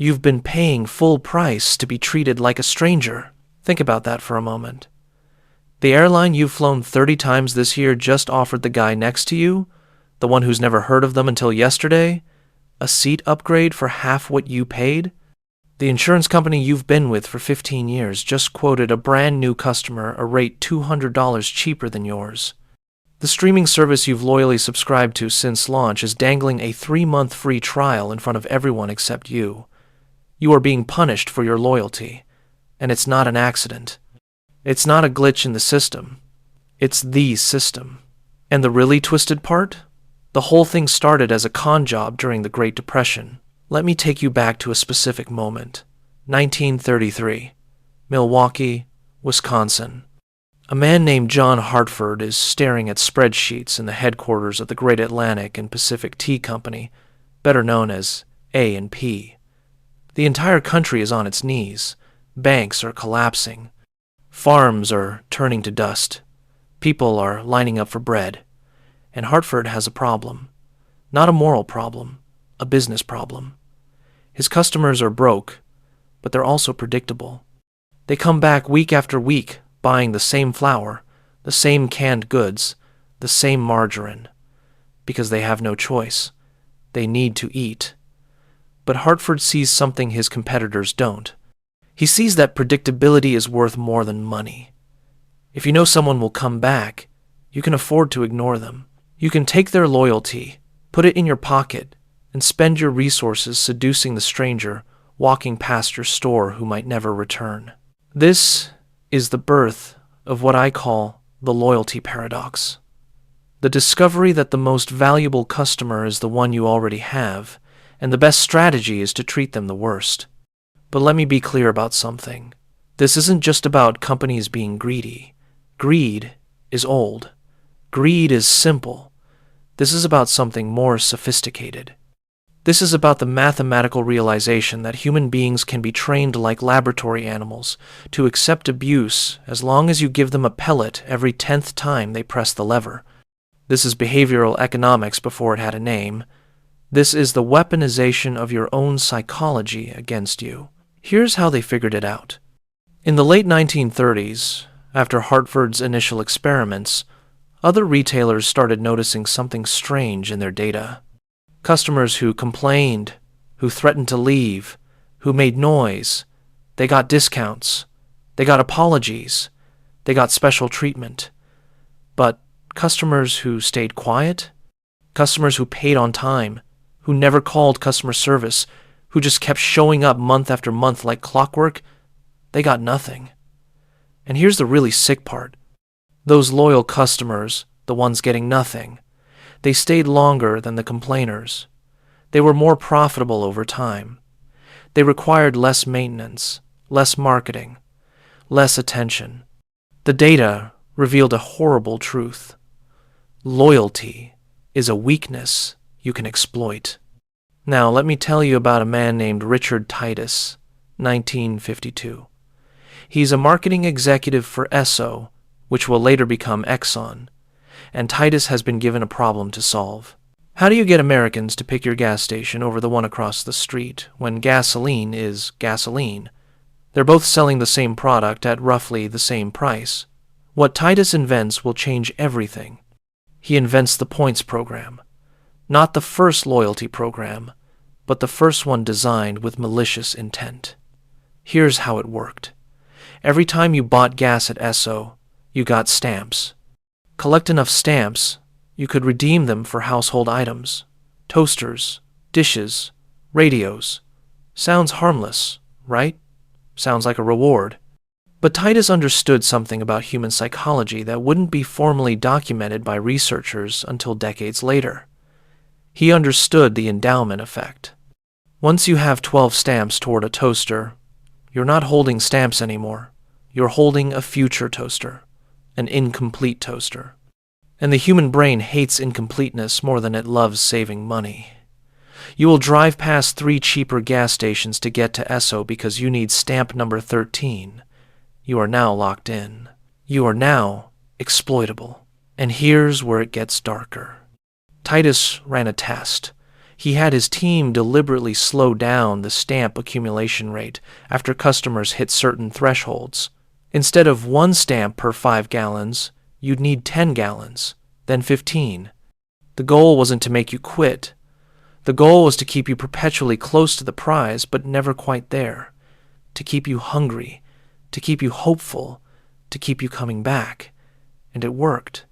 You've been paying full price to be treated like a stranger. Think about that for a moment. The airline you've flown 30 times this year just offered the guy next to you, the one who's never heard of them until yesterday, a seat upgrade for half what you paid. The insurance company you've been with for 15 years just quoted a brand new customer a rate $200 cheaper than yours. The streaming service you've loyally subscribed to since launch is dangling a 3-month free trial in front of everyone except you. You are being punished for your loyalty, and it's not an accident. It's not a glitch in the system. It's the system. And the really twisted part? The whole thing started as a con job during the Great Depression. Let me take you back to a specific moment. 1933, Milwaukee, Wisconsin. A man named John Hartford is staring at spreadsheets in the headquarters of the Great Atlantic and Pacific Tea Company, better known as A&P. The entire country is on its knees. Banks are collapsing. Farms are turning to dust. People are lining up for bread. And Hartford has a problem. Not a moral problem, a business problem. His customers are broke, but they're also predictable. They come back week after week, buying the same flour, the same canned goods, the same margarine, because they have no choice. They need to eat. But Hartford sees something his competitors don't. He sees that predictability is worth more than money. If you know someone will come back, you can afford to ignore them. You can take their loyalty, put it in your pocket, and spend your resources seducing the stranger walking past your store who might never return. This is the birth of what I call the loyalty paradox. The discovery that the most valuable customer is the one you already have, and the best strategy is to treat them the worst. But let me be clear about something. This isn't just about companies being greedy. Greed is old. Greed is simple. This is about something more sophisticated. This is about the mathematical realization that human beings can be trained like laboratory animals to accept abuse as long as you give them a pellet every 10th time they press the lever. This is behavioral economics before it had a name. This is the weaponization of your own psychology against you. Here's how they figured it out. In the late 1930s, after Hartford's initial experiments, other retailers started noticing something strange in their data. Customers who complained, who threatened to leave, who made noise, they got discounts, they got apologies, they got special treatment. But customers who stayed quiet, customers who paid on time, who never called customer service, who just kept showing up month after month like clockwork, they got nothing. And here's the really sick part. Those loyal customers, the ones getting nothing, they stayed longer than the complainers. They were more profitable over time. They required less maintenance, less marketing, less attention. The data revealed a horrible truth. Loyalty is a weakness you can exploit. Now, let me tell you about a man named Richard Titus, 1952. He's a marketing executive for Esso, which will later become Exxon, and Titus has been given a problem to solve. How do you get Americans to pick your gas station over the one across the street when gasoline is gasoline? They're both selling the same product at roughly the same price. What Titus invents will change everything. He invents the points program. Not the first loyalty program, but the first one designed with malicious intent. Here's how it worked. Every time you bought gas at Esso, you got stamps. Collect enough stamps, you could redeem them for household items, toasters, dishes, radios. Sounds harmless, right? Sounds like a reward. But Titus understood something about human psychology that wouldn't be formally documented by researchers until decades later. He understood the endowment effect. Once you have 12 stamps toward a toaster, you're not holding stamps anymore. You're holding a future toaster, an incomplete toaster. And the human brain hates incompleteness more than it loves saving money. You will drive past 3 cheaper gas stations to get to Esso because you need stamp number 13. You are now locked in. You are now exploitable. And here's where it gets darker. Titus ran a test. He had his team deliberately slow down the stamp accumulation rate after customers hit certain thresholds. Instead of 1 stamp per 5 gallons, you'd need 10 gallons, then 15. The goal wasn't to make you quit. The goal was to keep you perpetually close to the prize, but never quite there. To keep you hungry, to keep you hopeful, to keep you coming back. And it worked.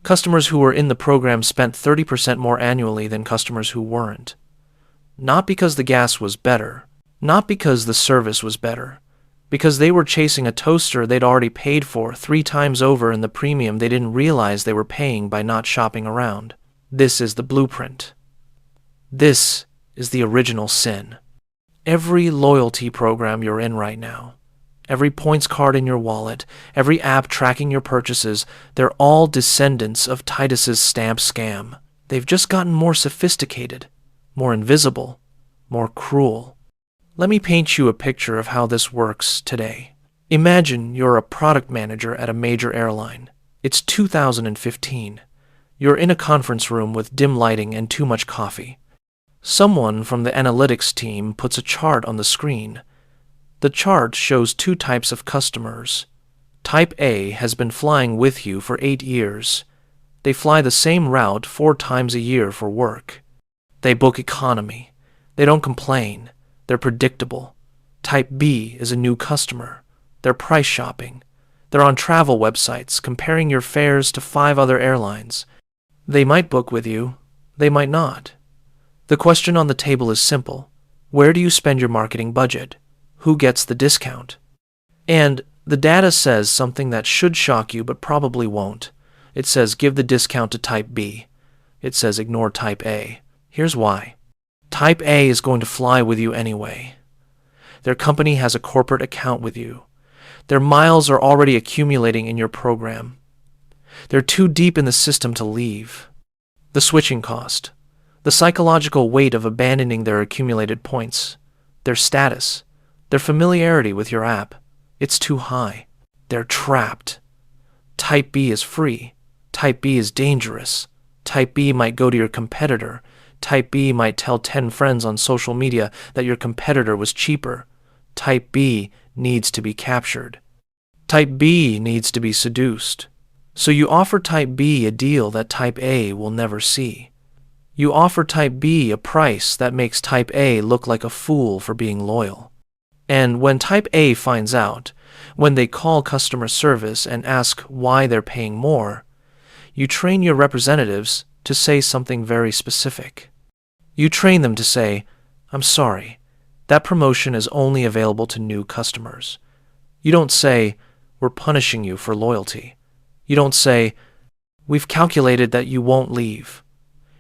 Customers who were in the program spent 30% more annually than customers who weren't. Not because the gas was better, not because the service was better, because they were chasing a toaster they'd already paid for 3 times over in the premium they didn't realize they were paying by not shopping around. This is the blueprint. This is the original sin. Every loyalty program you're in right now, every points card in your wallet, every app tracking your purchases, they're all descendants of Titus's stamp scam. They've just gotten more sophisticated, more invisible, more cruel. Let me paint you a picture of how this works today. Imagine you're a product manager at a major airline. It's 2015. You're in a conference room with dim lighting and too much coffee. Someone from the analytics team puts a chart on the screen. The chart shows 2 types of customers. Type A has been flying with you for 8 years. They fly the same route 4 times a year for work. They book economy. They don't complain. They're predictable. Type B is a new customer. They're price shopping. They're on travel websites comparing your fares to 5 other airlines. They might book with you. They might not. The question on the table is simple. Where do you spend your marketing budget? Who gets the discount? And the data says something that should shock you but probably won't. It says give the discount to Type B. It says ignore Type A. Here's why. Type A is going to fly with you anyway. Their company has a corporate account with you. Their miles are already accumulating in your program. They're too deep in the system to leave. The switching cost, the psychological weight of abandoning their accumulated points, their status, their familiarity with your app, it's too high. They're trapped. Type B is free. Type B is dangerous. Type B might go to your competitor. Type B might tell 10 friends on social media that your competitor was cheaper. Type B needs to be captured. Type B needs to be seduced. So you offer Type B a deal that Type A will never see. You offer Type B a price that makes Type A look like a fool for being loyal. And when Type A finds out, when they call customer service and ask why they're paying more, you train your representatives to say something very specific. You train them to say, I'm sorry, that promotion is only available to new customers. You don't say, we're punishing you for loyalty. You don't say, we've calculated that you won't leave.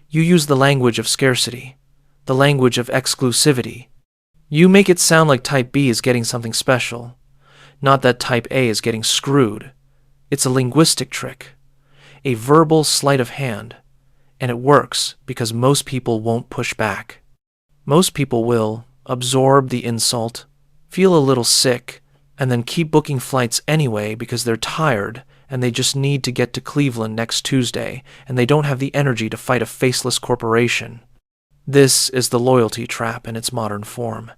You use the language of scarcity, the language of exclusivity. You make it sound like Type B is getting something special, not that Type A is getting screwed. It's a linguistic trick, a verbal sleight of hand, and it works because most people won't push back. Most people will absorb the insult, feel a little sick, and then keep booking flights anyway because they're tired and they just need to get to Cleveland next Tuesday and they don't have the energy to fight a faceless corporation. This is the loyalty trap in its modern form.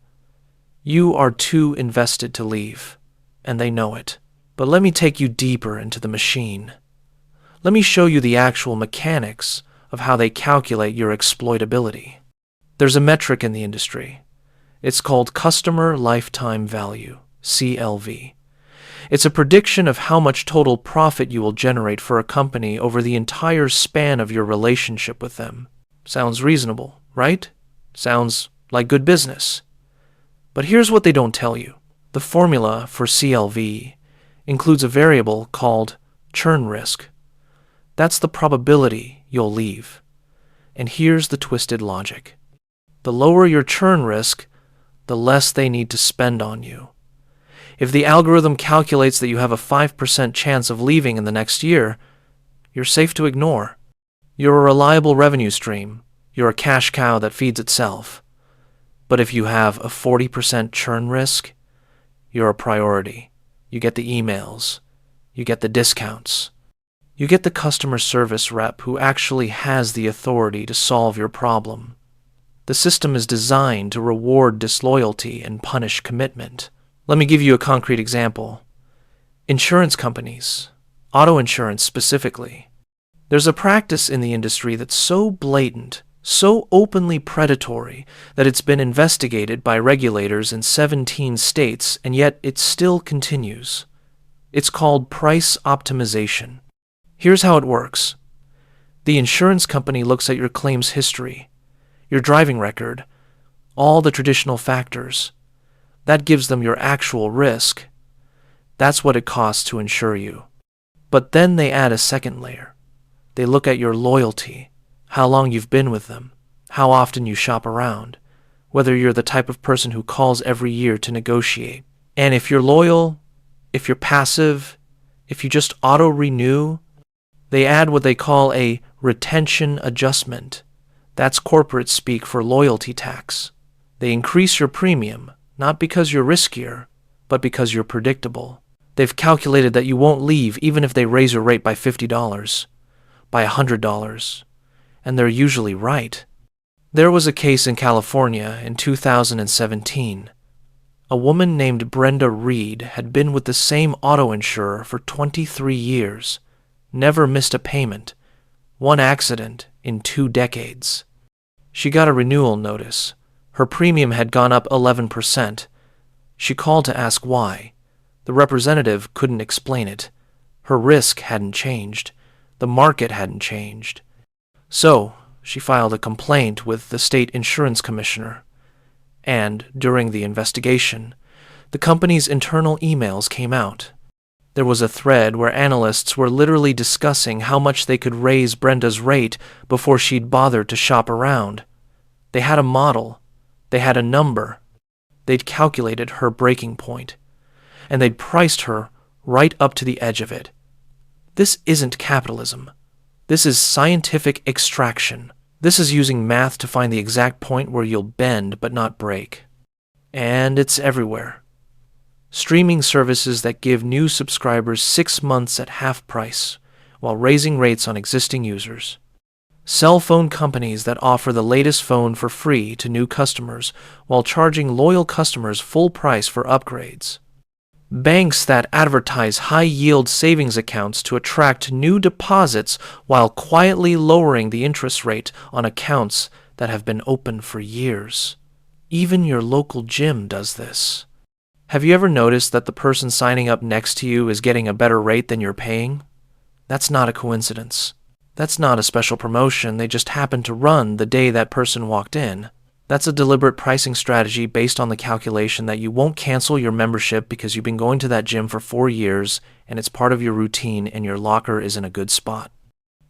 You are too invested to leave, and they know it. But let me take you deeper into the machine. Let me show you the actual mechanics of how they calculate your exploitability. There's a metric in the industry. It's called Customer Lifetime Value, CLV. It's a prediction of how much total profit you will generate for a company over the entire span of your relationship with them. Sounds reasonable, right? Sounds like good business. But here's what they don't tell you. The formula for CLV includes a variable called churn risk. That's the probability you'll leave. And here's the twisted logic. The lower your churn risk, the less they need to spend on you. If the algorithm calculates that you have a 5% chance of leaving in the next year, you're safe to ignore. You're a reliable revenue stream. You're a cash cow that feeds itself. But if you have a 40% churn risk, you're a priority. You get the emails. You get the discounts. You get the customer service rep who actually has the authority to solve your problem. The system is designed to reward disloyalty and punish commitment. Let me give you a concrete example. Insurance companies, auto insurance specifically. There's a practice in the industry that's so blatant, so openly predatory, that it's been investigated by regulators in 17 states, and yet it still continues. It's called price optimization. Here's how it works. The insurance company looks at your claims history, your driving record, all the traditional factors. That gives them your actual risk. That's what it costs to insure you. But then they add a second layer. They look at your loyalty, how long you've been with them, how often you shop around, whether you're the type of person who calls every year to negotiate. And if you're loyal, if you're passive, if you just auto-renew, they add what they call a retention adjustment. That's corporate speak for loyalty tax. They increase your premium, not because you're riskier, but because you're predictable. They've calculated that you won't leave even if they raise your rate by $50, by $100, and they're usually right. There was a case in California in 2017. A woman named Brenda Reed had been with the same auto insurer for 23 years, never missed a payment, one accident in 2 decades. She got a renewal notice. Her premium had gone up 11%. She called to ask why. The representative couldn't explain it. Her risk hadn't changed. The market hadn't changed. So, she filed a complaint with the state insurance commissioner. And, during the investigation, the company's internal emails came out. There was a thread where analysts were literally discussing how much they could raise Brenda's rate before she'd bothered to shop around. They had a model. They had a number. They'd calculated her breaking point, and they'd priced her right up to the edge of it. This isn't capitalism. This is scientific extraction. This is using math to find the exact point where you'll bend but not break. And it's everywhere. Streaming services that give new subscribers 6 months at half price, while raising rates on existing users. Cell phone companies that offer the latest phone for free to new customers while charging loyal customers full price for upgrades. Banks that advertise high-yield savings accounts to attract new deposits while quietly lowering the interest rate on accounts that have been open for years. Even your local gym does this. Have you ever noticed that the person signing up next to you is getting a better rate than you're paying? That's not a coincidence. That's not a special promotion they just happened to run the day that person walked in. That's a deliberate pricing strategy based on the calculation that you won't cancel your membership because you've been going to that gym for 4 years and it's part of your routine and your locker is in a good spot.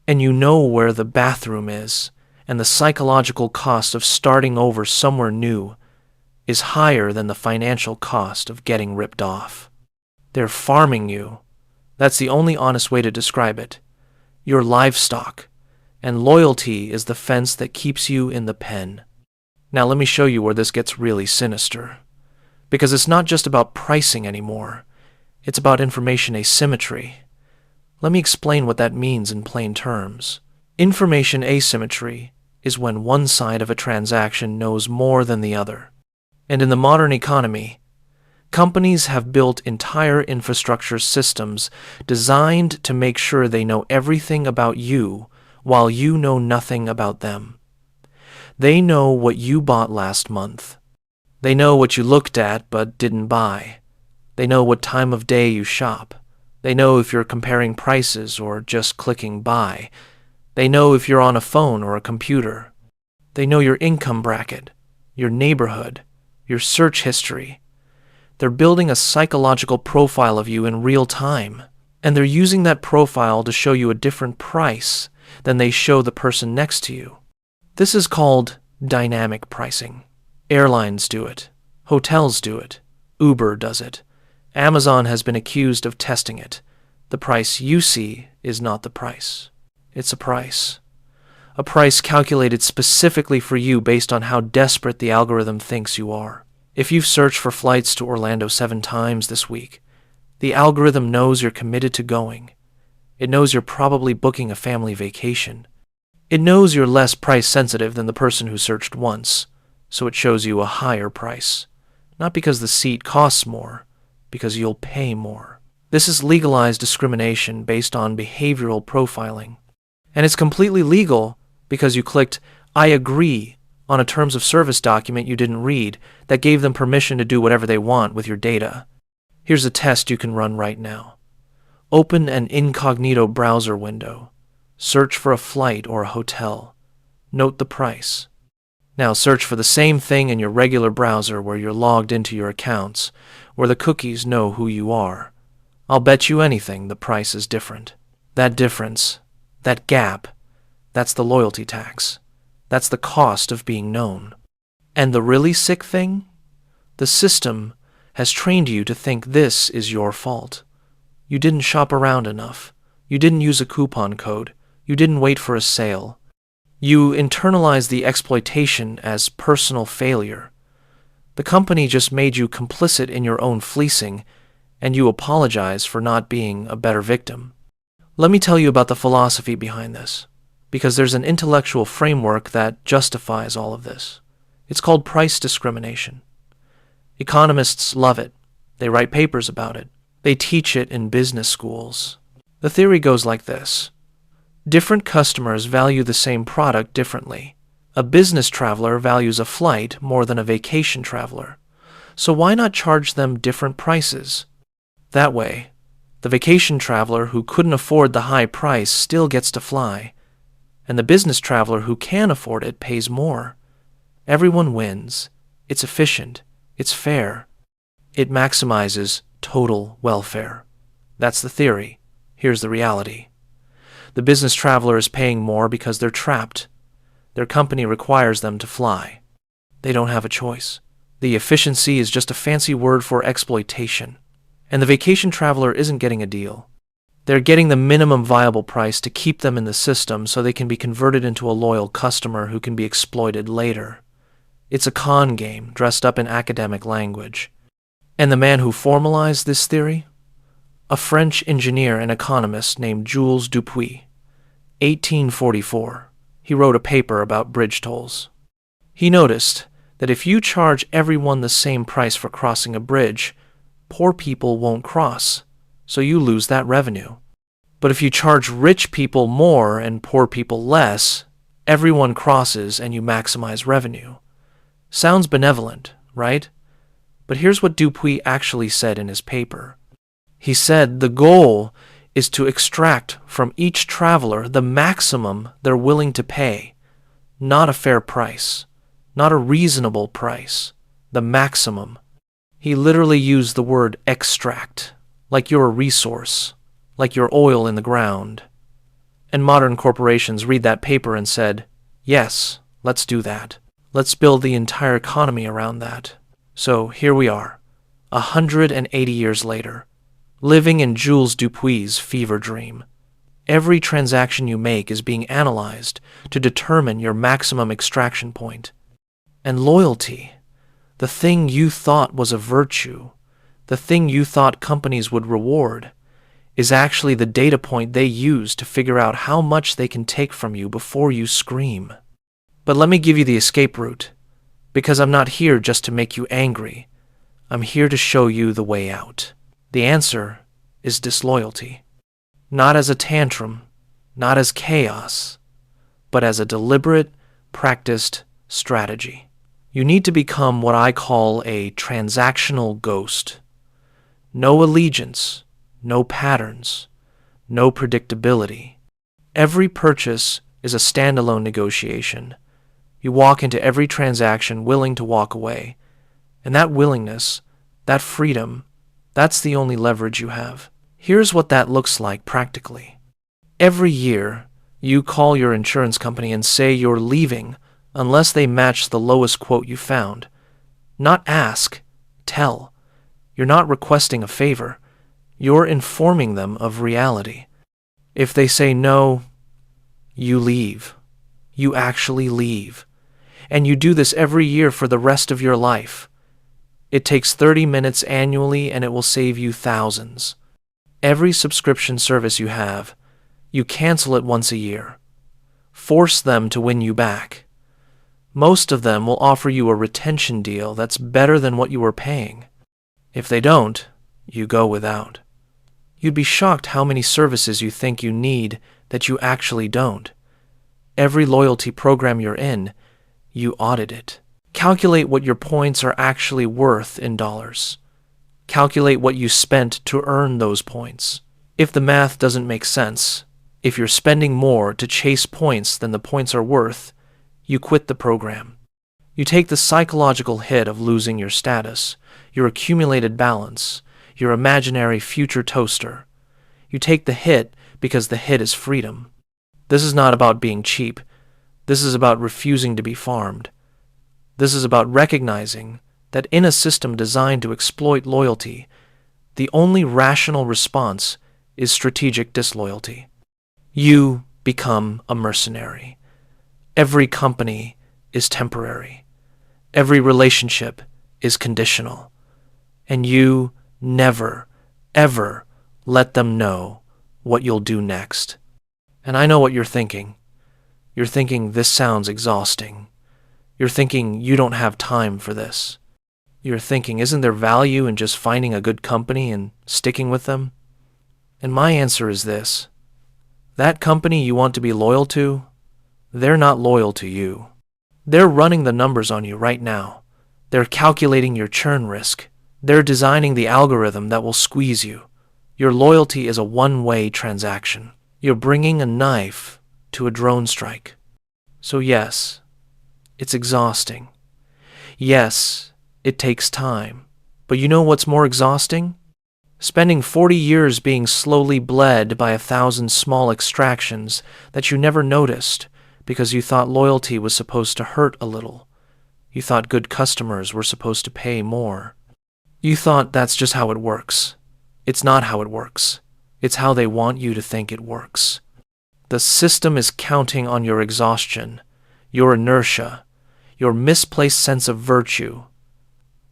And you know where the bathroom is, and the psychological cost of starting over somewhere new is higher than the financial cost of getting ripped off. They're farming you. That's the only honest way to describe it. Your livestock, and loyalty is the fence that keeps you in the pen. Now let me show you where this gets really sinister. Because it's not just about pricing anymore. It's about information asymmetry. Let me explain what that means in plain terms. Information asymmetry is when one side of a transaction knows more than the other. And in the modern economy, companies have built entire infrastructure systems designed to make sure they know everything about you while you know nothing about them. They know what you bought last month. They know what you looked at but didn't buy. They know what time of day you shop. They know if you're comparing prices or just clicking buy. They know if you're on a phone or a computer. They know your income bracket, your neighborhood, your search history. They're building a psychological profile of you in real time, and they're using that profile to show you a different price than they show the person next to you. This is called dynamic pricing. Airlines do it. Hotels do it. Uber does it. Amazon has been accused of testing it. The price you see is not the price. It's a price. A price calculated specifically for you based on how desperate the algorithm thinks you are. If you've searched for flights to Orlando 7 times this week, the algorithm knows you're committed to going. It knows you're probably booking a family vacation. It knows you're less price sensitive than the person who searched once, so it shows you a higher price. Not because the seat costs more, because you'll pay more. This is legalized discrimination based on behavioral profiling. And it's completely legal because you clicked, "I agree," on a terms of service document you didn't read that gave them permission to do whatever they want with your data. Here's a test you can run right now. Open an incognito browser window. Search for a flight or a hotel. Note the price. Now search for the same thing in your regular browser where you're logged into your accounts, where the cookies know who you are. I'll bet you anything the price is different. That difference, that gap, that's the loyalty tax. That's the cost of being known. And the really sick thing? The system has trained you to think this is your fault. You didn't shop around enough. You didn't use a coupon code. You didn't wait for a sale. You internalize the exploitation as personal failure. The company just made you complicit in your own fleecing, and you apologize for not being a better victim. Let me tell you about the philosophy behind this, because there's an intellectual framework that justifies all of this. It's called price discrimination. Economists love it. They write papers about it. They teach it in business schools. The theory goes like this. Different customers value the same product differently. A business traveler values a flight more than a vacation traveler. So why not charge them different prices? That way, the vacation traveler who couldn't afford the high price still gets to fly, and the business traveler who can afford it pays more. Everyone wins. It's efficient. It's fair. It maximizes total welfare. That's the theory. Here's the reality. The business traveler is paying more because they're trapped. Their company requires them to fly. They don't have a choice. The efficiency is just a fancy word for exploitation. And the vacation traveler isn't getting a deal. They're getting the minimum viable price to keep them in the system so they can be converted into a loyal customer who can be exploited later. It's a con game dressed up in academic language. And the man who formalized this theory? A French engineer and economist named Jules Dupuy. 1844. He wrote a paper about bridge tolls. He noticed that if you charge everyone the same price for crossing a bridge, poor people won't cross, so you lose that revenue. But if you charge rich people more and poor people less, everyone crosses and you maximize revenue. Sounds benevolent, right? But here's what Dupuy actually said in his paper. He said the goal is to extract from each traveler the maximum they're willing to pay, not a fair price, not a reasonable price, the maximum. He literally used the word extract, like you're a resource, like you're oil in the ground. And modern corporations read that paper and said, yes, let's do that. Let's build the entire economy around that. So here we are, 180 years later, living in Jules Dupuy's fever dream. Every transaction you make is being analyzed to determine your maximum extraction point. And loyalty, the thing you thought was a virtue, the thing you thought companies would reward, is actually the data point they use to figure out how much they can take from you before you scream. But let me give you the escape route, because I'm not here just to make you angry. I'm here to show you the way out. The answer is disloyalty. Not as a tantrum, not as chaos, but as a deliberate, practiced strategy. You need to become what I call a transactional ghost. No allegiance, no patterns, no predictability. Every purchase is a standalone negotiation. You walk into every transaction willing to walk away, and that willingness, that freedom, that's the only leverage you have. Here's what that looks like practically. Every year, you call your insurance company and say you're leaving unless they match the lowest quote you found. Not ask, tell. You're not requesting a favor. You're informing them of reality. If they say no, you leave. You actually leave. And you do this every year for the rest of your life. It takes 30 minutes annually and it will save you thousands. Every subscription service you have, you cancel it once a year. Force them to win you back. Most of them will offer you a retention deal that's better than what you were paying. If they don't, you go without. You'd be shocked how many services you think you need that you actually don't. Every loyalty program you're in, you audit it. Calculate what your points are actually worth in dollars. Calculate what you spent to earn those points. If the math doesn't make sense, if you're spending more to chase points than the points are worth, you quit the program. You take the psychological hit of losing your status, your accumulated balance, your imaginary future toaster. You take the hit because the hit is freedom. This is not about being cheap. This is about refusing to be farmed. This is about recognizing that in a system designed to exploit loyalty, the only rational response is strategic disloyalty. You become a mercenary. Every company is temporary. Every relationship is conditional. And you never, ever let them know what you'll do next. And I know what you're thinking. You're thinking this sounds exhausting. You're thinking you don't have time for this. You're thinking, isn't there value in just finding a good company and sticking with them? And my answer is this. That company you want to be loyal to, they're not loyal to you. They're running the numbers on you right now. They're calculating your churn risk. They're designing the algorithm that will squeeze you. Your loyalty is a one-way transaction. You're bringing a knife to a drone strike. So yes, it's exhausting. Yes, it takes time. But you know what's more exhausting? Spending 40 years being slowly bled by 1,000 small extractions that you never noticed because you thought loyalty was supposed to hurt a little. You thought good customers were supposed to pay more. You thought that's just how it works. It's not how it works. It's how they want you to think it works. The system is counting on your exhaustion, your inertia, your misplaced sense of virtue.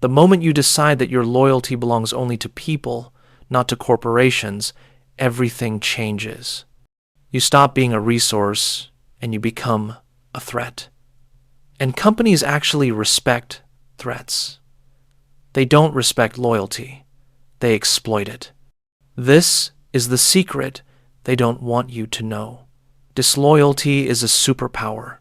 The moment you decide that your loyalty belongs only to people, not to corporations, everything changes. You stop being a resource and you become a threat. And companies actually respect threats. They don't respect loyalty. They exploit it. This is the secret they don't want you to know. Disloyalty is a superpower.